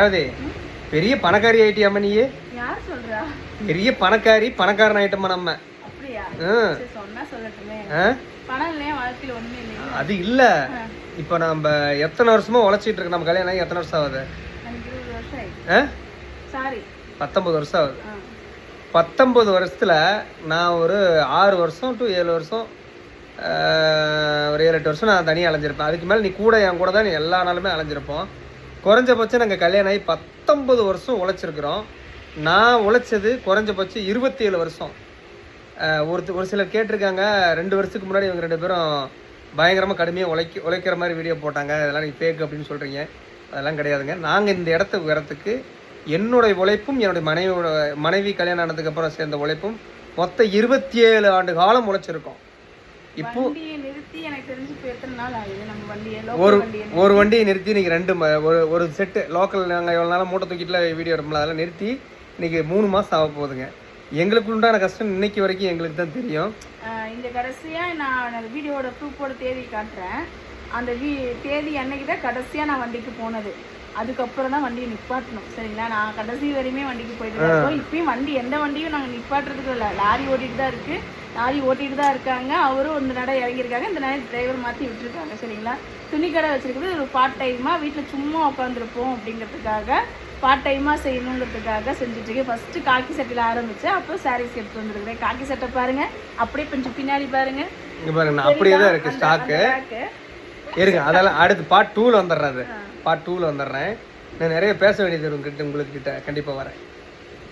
அதாவது பெரிய பணக்காரி ஆயிட்டியாம நீ? யார் சொல்றா? பெரிய பணக்காரன் ஆயிட்டமா நம்ம. அப்படியா? சொன்னா சொல்லட்டுமே. பணம் இல்லையா வாழ்க்கையில ஒண்ணுமே இல்லையா? அது இல்ல. இப்போ நம்ம எத்தனை வருஷமா உழைச்சிட்டு இருக்கு? நம்ம கல்யாணம் ஆகி எத்தனை வருஷம் ஆகுது? எனக்கு 20 வருஷம் ஆயிடுச்சு. சாரி 19 வருஷம் ஆகுது. 19 வருஷத்துல நான் ஒரு 6 வருஷம் டு 7 வருஷம் ஒரு 7-8 வருஷம் நான் தனியாக அலைஞ்சிருப்பேன். அதுக்கு மேலே நீ கூட என் கூட தான் நீ எல்லா நாளுமே அலைஞ்சிருப்போம். குறைஞ்சபட்சம் நாங்கள் கல்யாணம் ஆகி 19 வருஷம் உழைச்சிருக்கிறோம். நான் உழைச்சது குறைஞ்சபட்சம் 27 வருஷம். ஒரு சிலர் கேட்டிருக்காங்க, 2 வருஷத்துக்கு முன்னாடி இவங்க 2 பேரும் பயங்கரமாக கடுமையாக உழைக்கிற மாதிரி வீடியோ போட்டாங்க, அதெல்லாம் நீங்கள் ஃபேக் அப்படின்னு சொல்கிறீங்க. அதெல்லாம் கிடையாதுங்க. நாங்கள் இந்த இடத்துக்கு வரத்துக்கு என்னுடைய உழைப்பும் என்னுடைய மனைவி கல்யாணம் ஆனதுக்கப்புறம் சேர்ந்த உழைப்பும் மொத்தம் 27 ஆண்டு காலம் உழைச்சிருக்கோம். இப்போ ஒரு வண்டியை நிறுத்தி இன்னைக்கு ஒரு செட்டு லோக்கல் நாங்கள் எவ்வளோ நாளும் மூட்டை தூக்கிட்டுல வீடியோ எடுப்போம்ல, அதெல்லாம் நிறுத்தி இன்னைக்கு 3 மாதம் ஆக போகுதுங்க. எங்களுக்கு உண்டான கஷ்டம் இன்னைக்கு வரைக்கும் எங்களுக்கு தான் தெரியும். இந்த கடைசியாக நான் வீடியோட ப்ரூஃபோட தேதி காட்டுறேன். அந்த தேதி அன்னைக்கு தான் கடைசியாக நான் வண்டிக்கு போனது. அதுக்கப்புறம் தான் வண்டியை நிப்பாட்டணும். சரிங்களா? நான் கடைசி வரையுமே வண்டிக்கு போயிட்டு தான் இருக்கோம். இப்பயும் எந்த வண்டியும் நாங்கள் நிப்பாட்டுறதுக்கு இல்லை. லாரி ஓட்டிட்டு தான் இருக்காங்க. அவரும் இந்த நடை இறங்கியிருக்காங்க. இந்த நடை டிரைவர் மாற்றி விட்டுருக்காங்க. சரிங்களா? துணி கடை வச்சிருக்கிறது ஒரு பார்ட் டைமாக வீட்டில் சும்மா உட்காந்துருப்போம் அப்படிங்கிறதுக்காக, பார்ட் டைமாக செய்யணுங்கிறதுக்காக செஞ்சுட்ருக்கேன். ஃபஸ்ட்டு காக்கி சட்டையில் ஆரம்பித்தேன். அப்புறம் சாரீஸ் எடுத்து வந்துருக்குறேன். காக்கி சட்டை பாருங்கள், அப்படியே கொஞ்சம் பின்னாடி பாருங்கள். இங்கே பாருங்க, அப்படியே தான் இருக்குது ஸ்டாக்கு. இருங்க, அதெல்லாம் அடுத்து பார்ட் 2ல வந்துடுறேன். பார்ட் 2ல வந்துடுறேன். நான் நிறைய பேச வேண்டியது உங்களுக்கு கிட்ட கண்டிப்பாக வரேன்.